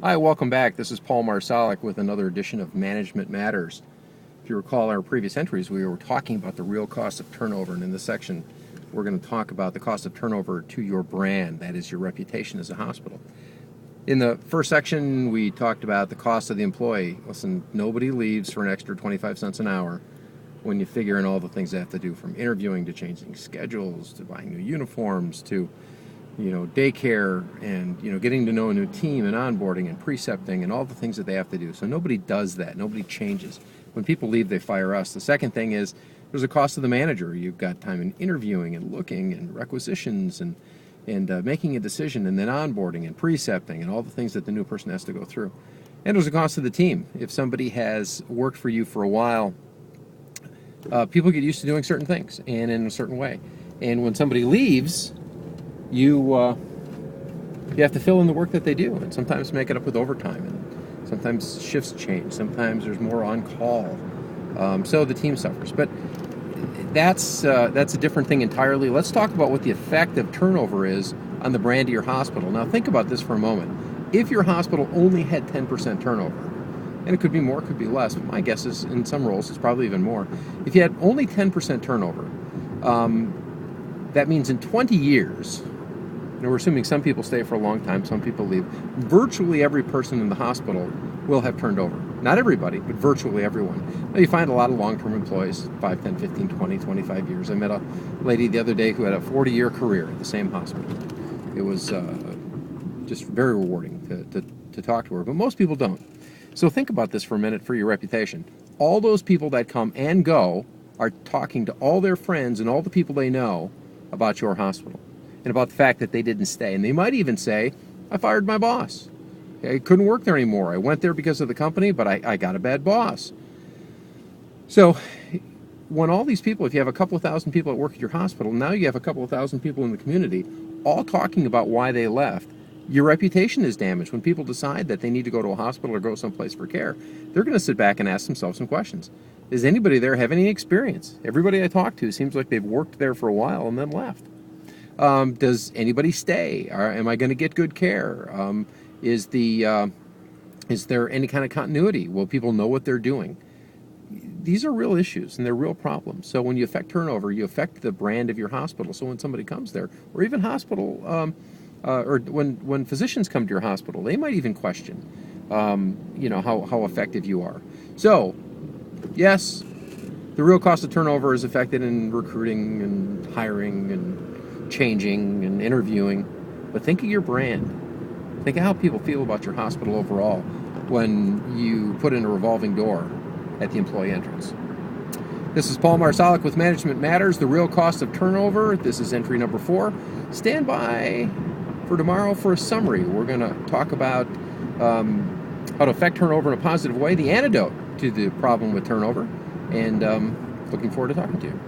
Hi, welcome back. This is Paul Marsalic with another edition of Management Matters. If you recall our previous entries, we were talking about the real cost of turnover, and in this section, we're going to talk about the cost of turnover to your brand, that is, your reputation as a hospital. In the first section, we talked about the cost of the employee. Listen, nobody leaves for an extra 25 cents an hour when you figure in all the things they have to do, from interviewing to changing schedules to buying new uniforms to daycare and, getting to know a new team and onboarding and precepting and all the things that they have to do. So nobody does that. Nobody changes. When people leave, they fire us. The second thing is there's a cost to the manager. You've got time in interviewing and looking and requisitions and making a decision, and then onboarding and precepting and all the things that the new person has to go through. And there's a cost to the team. If somebody has worked for you for a while, people get used to doing certain things and in a certain way. And when somebody leaves, you have to fill in the work that they do, and sometimes make it up with overtime, and sometimes shifts change, sometimes there's more on call, so the team suffers. But that's a different thing entirely. Let's talk about what the effect of turnover is on the brand of your hospital. Now think about this for a moment. If your hospital only had 10% turnover, and it could be more, it could be less, but my guess is in some roles it's probably even more. If you had only 10% turnover, that means in 20 years, we're assuming some people stay for a long time, some people leave, virtually every person in the hospital will have turned over. Not everybody, but virtually everyone. Now, you find a lot of long-term employees, 5, 10, 15, 20, 25 years. I met a lady the other day who had a 40-year career at the same hospital. It was just very rewarding to talk to her, but most people don't. So think about this for a minute for your reputation. All those people that come and go are talking to all their friends and all the people they know about your hospital, and about the fact that they didn't stay. And they might even say, I fired my boss. I couldn't work there anymore. I went there because of the company, but I got a bad boss. So when all these people, if you have a couple of thousand people that work at your hospital, now you have a couple of thousand people in the community all talking about why they left, your reputation is damaged. When people decide that they need to go to a hospital or go someplace for care, they're going to sit back and ask themselves some questions. Does anybody there have any experience? Everybody I talk to seems like they've worked there for a while and then left. Does anybody stay? Am I going to get good care? Is there any kind of continuity? Will people know what they're doing? These are real issues, and they're real problems. So when you affect turnover, you affect the brand of your hospital. So when somebody comes there, or even hospital, or when physicians come to your hospital, they might even question, how effective you are. So, yes, the real cost of turnover is affected in recruiting and hiring and changing and interviewing, but think of your brand. Think of how people feel about your hospital overall when you put in a revolving door at the employee entrance. This is Paul Marsalic with Management Matters, the real cost of turnover. This is entry number 4. Stand by for tomorrow for a summary. We're going to talk about how to affect turnover in a positive way, the antidote to the problem with turnover, and looking forward to talking to you.